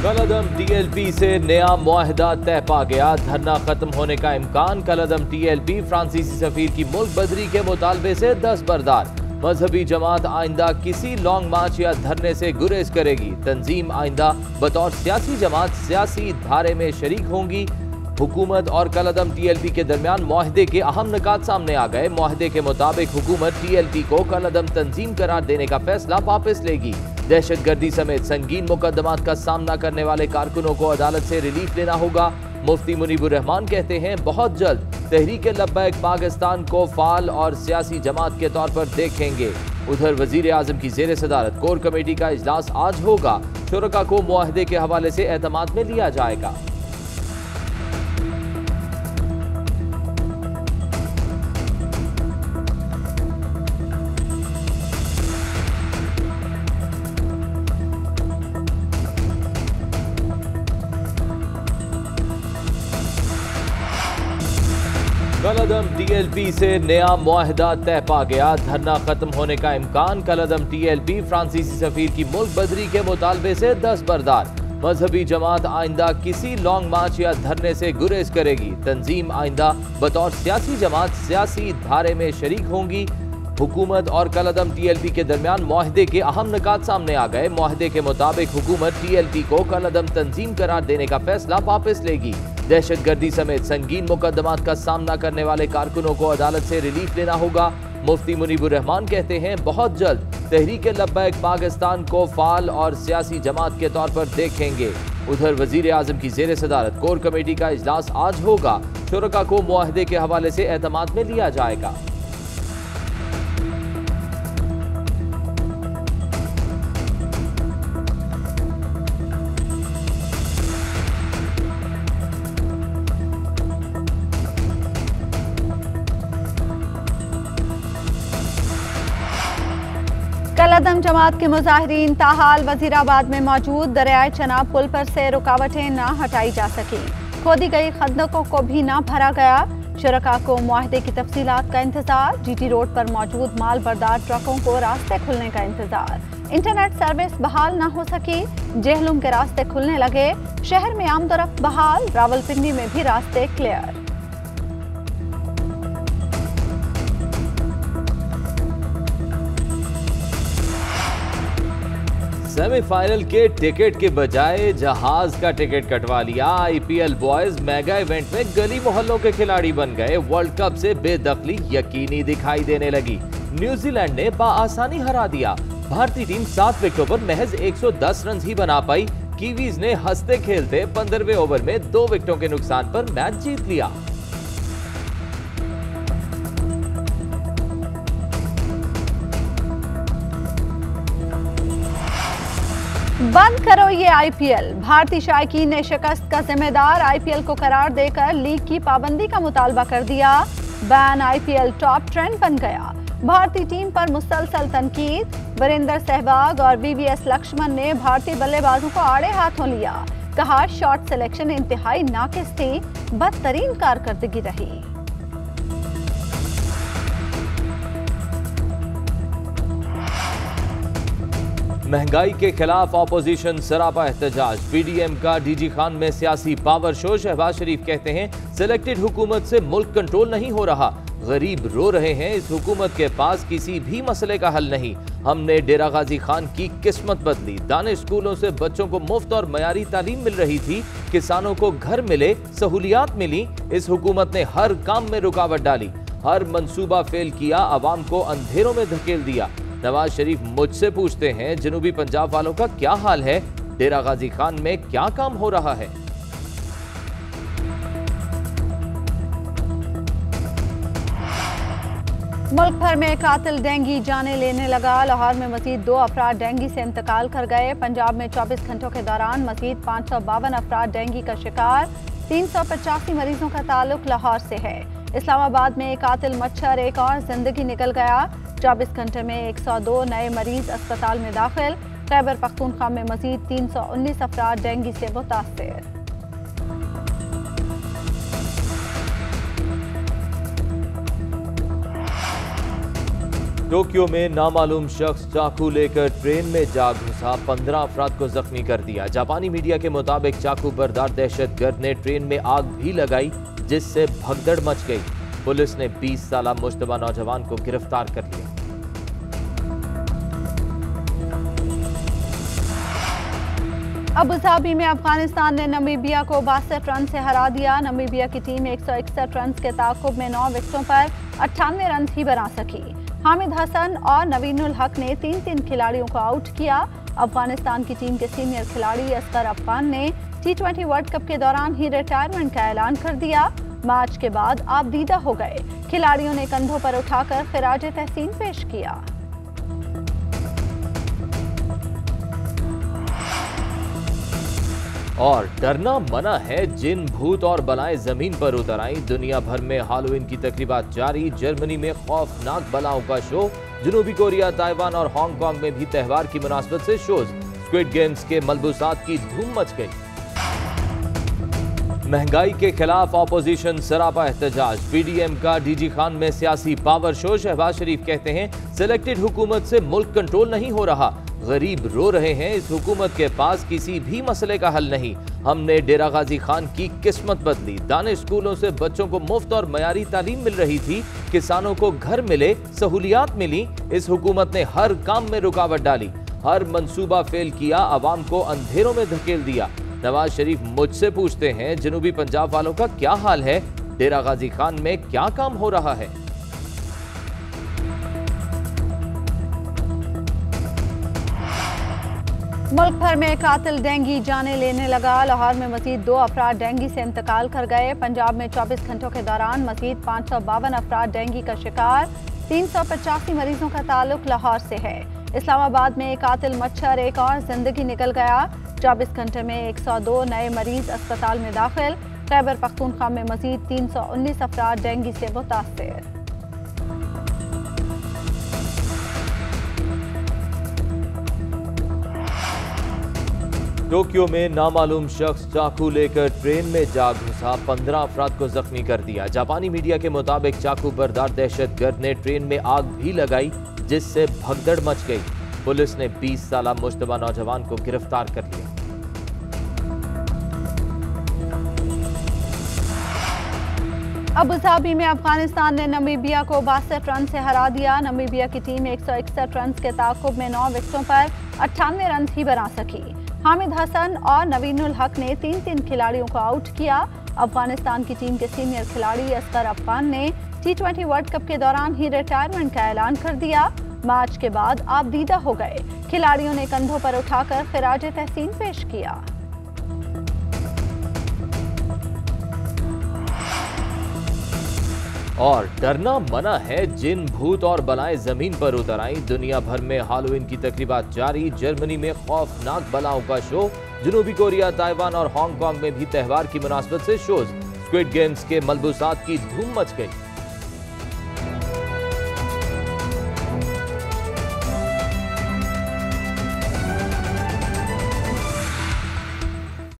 कलअदम TLP से नया मुआहदा तय पा गया। धरना खत्म होने का इम्कान। कलअदम टीएलपी फ्रांसीसी सफीर की मुल्क बदरी के मुतालबे से दस्तबरदार। मजहबी जमात आइंदा किसी लॉन्ग मार्च या धरने से गुरेज करेगी। तंजीम आइंदा बतौर सियासी जमात सियासी धारे में शरीक होंगी। हुकूमत और कलअदम टीएलपी के दरमियान मुआहदे के अहम निकात सामने आ गए। मुआहदे के मुताबिक हुकूमत टीएलपी को कलअदम तंजीम करार देने का फैसला वापस लेगी। दहशतगर्दी समेत संगीन मुकदमात का सामना करने वाले कारकुनों को अदालत से रिलीफ लेना होगा। मुफ्ती मुनीबुर रहमान कहते हैं बहुत जल्द तहरीक लब्बैक पाकिस्तान को फाल और सियासी जमात के तौर पर देखेंगे। उधर वजीर आजम की जेर सदारत कोर कमेटी का इजलास आज होगा। शुरका को मुआहदे के हवाले से एतमाद में लिया जाएगा। कलअदम टीएलपी से नया मुआहदा तय पा गया। धरना खत्म होने का इम्कान। कलअदम टीएलपी फ्रांसीसी सफीर की मुल्क बदरी के मुतालबे से दस्तबरदार। मजहबी जमात आइंदा किसी लॉन्ग मार्च या धरने से गुरेज करेगी। तंजीम आइंदा बतौर सियासी जमात सियासी धारे में शरीक होंगी। हुकूमत और कलअदम टीएलपी के दरमियान मुआहदे के अहम निकात सामने आ गए। मुआहदे के मुताबिक हुकूमत टीएलपी को कलअदम तंजीम करार देने का फैसला वापस लेगी। दहशतगर्दी समेत संगीन मुकदमात का सामना करने वाले कारकुनों को अदालत से रिलीफ लेना होगा। मुफ्ती मुनीबुर रहमान कहते हैं बहुत जल्द तहरीक लब्बैक पाकिस्तान को फाल और सियासी जमात के तौर पर देखेंगे। उधर वजीर आजम की जेर सदारत कोर कमेटी का इजलास आज होगा। शुरका को मुआहदे के हवाले से एतमाद में लिया जाएगा। कलअदम जमात के मुजाहिरीन ताहाल वजीराबाद में मौजूद। दरियाए चनाब पुल पर से रुकावटें न हटाई जा सकी। खोदी गई खंदकों को भी न भरा गया। शुरका को मुआहदे की तफसीलात का इंतजार। जीटी रोड पर मौजूद माल बरदार ट्रकों को रास्ते खुलने का इंतजार। इंटरनेट सर्विस बहाल न हो सकी। जेहलुम के रास्ते खुलने लगे। शहर में आमदोरफ्त बहाल। रावलपिंडी में भी रास्ते क्लियर। सेमीफाइनल के टिकट के बजाय जहाज का टिकट कटवा लिया। आईपीएल बॉयज मेगा इवेंट में गली मोहल्लों के खिलाड़ी बन गए। वर्ल्ड कप से बेदखली यकीनी दिखाई देने लगी। न्यूजीलैंड ने बआसानी हरा दिया। भारतीय टीम 7 विकेटों पर महज 110 रन ही बना पाई। कीवीज ने हंसते खेलते 15वें ओवर में 2 विकेटों के नुकसान पर मैच जीत लिया। बंद करो ये आईपीएल। भारतीय शायकीन ने शिकस्त का जिम्मेदार आईपीएल को करार देकर लीग की पाबंदी का मुतालबा कर दिया। बैन आईपीएल टॉप ट्रेंड बन गया। भारतीय टीम पर मुसलसल तनकीद। वीरेंद्र सहवाग और वीवीएस लक्ष्मण ने भारतीय बल्लेबाजों को आड़े हाथों लिया। कहा शॉट सिलेक्शन इंतहाई नाकिस थी। बदतरीन कारकर्दगी रही। महंगाई के खिलाफ ऑपोजिशन सरापा एहतजाज। पीडीएम का डीजी खान में सियासी पावर शो। शहबाज शरीफ कहते हैं सिलेक्टेड हुकूमत से मुल्क कंट्रोल नहीं हो रहा। गरीब रो रहे हैं। इस हुकूमत के पास किसी भी मसले का हल नहीं। हमने डेरा गाजी खान की किस्मत बदली। दानिश स्कूलों से बच्चों को मुफ्त और मयारी तालीम मिल रही थी। किसानों को घर मिले, सहूलियात मिली। इस हुकूमत ने हर काम में रुकावट डाली। हर मंसूबा फेल किया। आवाम को अंधेरों में धकेल दिया। नवाज शरीफ मुझसे पूछते हैं जनूबी पंजाब वालों का क्या हाल है। डेरा गाजी खान में क्या काम हो रहा है। मुल्क भर में कातिल डेंगू जाने लेने लगा। लाहौर में मजीद 2 अफराद डेंगू से इंतकाल कर गए। पंजाब में 24 घंटों के दौरान मजीद 552 अफराद डेंगू का शिकार। 385 मरीजों का ताल्लुक लाहौर से है। इस्लामाबाद में कातिल मच्छर एक और जिंदगी निकल गया। 24 घंटे में 102 नए मरीज अस्पताल में दाखिल। खैबर पख्तूनख्वा में मजीद 319 अफराद डेंगू से मुतासर। टोक्यो में नामालूम शख्स चाकू लेकर ट्रेन में जा घुसा, 15 अफराद को जख्मी कर दिया। जापानी मीडिया के मुताबिक चाकू बरदार दहशतगर्द ने ट्रेन में आग भी लगाई, जिससे भगदड़ मच गई। पुलिस ने 20 साला मुश्तबा नौजवान को गिरफ्तार कर लिया। अबुधाबी में अफगानिस्तान ने नमीबिया को 62 रन से हरा दिया। नमीबिया की टीम 161 रन के ताकुब में 9 विकेटों पर 98 रन ही बना सकी। हामिद हसन और नवीनुल हक ने 3-3 खिलाड़ियों को आउट किया। अफगानिस्तान की टीम के सीनियर खिलाड़ी असगर अफगान ने T20 वर्ल्ड कप के दौरान ही रिटायरमेंट का ऐलान कर दिया। मैच के बाद आबदीदा हो गए। खिलाड़ियों ने कंधों पर उठाकर खिराज तहसीन पेश किया। और डरना मना है, जिन भूत और बलाएं जमीन पर उतर आई। दुनिया भर में हैलोवीन की तकरीबात जारी। जर्मनी में खौफनाक बलाओं का शो। जनूबी कोरिया, ताइवान और हांगकांग में भी त्योहार की मुनासबत से शोज। स्क्विड गेम्स के मलबूसात की धूम मच गई। महंगाई के खिलाफ ऑपोजिशन सरापा एहतजाज। पीडीएम का डीजी खान में सियासी पावर शो। शहबाज शरीफ कहते हैं सिलेक्टेड हुकूमत से मुल्क कंट्रोल नहीं हो रहा, गरीब रो रहे हैं, इस हुकूमत के पास किसी भी मसले का हल नहीं। हमने डेरा गाजी खान की किस्मत बदली। दानिश स्कूलों से बच्चों को मुफ्त और मयारी तालीम मिल रही थी। किसानों को घर मिले, सहूलियात मिली। इस हुकूमत ने हर काम में रुकावट डाली, हर मंसूबा फेल किया, आवाम को अंधेरों में धकेल दिया। नवाज शरीफ मुझसे पूछते हैं जनूबी पंजाब वालों का क्या हाल है, डेरा गाजी खान में क्या काम हो रहा है। मुल्क भर में कातिल डेंगू जाने लेने लगा। लाहौर में मजीद 2 अफराद डेंगू से इंतकाल कर गए। पंजाब में 24 घंटों के दौरान मजीद 552 अफराद डेंगू का शिकार। 385 मरीजों का ताल्लुक लाहौर से है। इस्लामाबाद में कातिल मच्छर एक और जिंदगी निकल गया। 24 घंटे में 102 नए मरीज अस्पताल में दाखिल। खैबर पख्तूनख्वा में मजीद 319 अफराद डेंगू से मुतासर। टोक्यो में नामालूम शख्स चाकू लेकर ट्रेन में जा घुसा, 15 अफराद को जख्मी कर दिया। जापानी मीडिया के मुताबिक चाकू बरदार दहशतगर्द ने ट्रेन में आग भी लगाई, जिससे भगदड़ मच गई। पुलिस ने 20 साला मुश्तबा नौजवान को गिरफ्तार कर लिया। अबुधाबी में अफगानिस्तान ने नमीबिया को 62 रन से हरा दिया। नमीबिया की टीम 161 रन के ताकुब में 9 विकेटों पर 98 रन ही बना सकी। हामिद हसन और नवीनुल हक ने 3-3 खिलाड़ियों को आउट किया। अफगानिस्तान की टीम के सीनियर खिलाड़ी असगर अफगान ने T20 वर्ल्ड कप के दौरान ही रिटायरमेंट का ऐलान कर दिया। मैच के बाद आबदीदा हो गए। खिलाड़ियों ने कंधों पर उठाकर खिराज तहसीन पेश किया। और डरना मना है, जिन भूत और बलाएं जमीन पर उतर आई। दुनिया भर में हैलोवीन की तकरीबात जारी। जर्मनी में खौफनाक बलाओं का शो। जनूबी कोरिया, ताइवान और हांगकांग में भी त्योहार की मुनासबत से शोज। स्क्विड गेम्स के मलबूसात की धूम मच गई।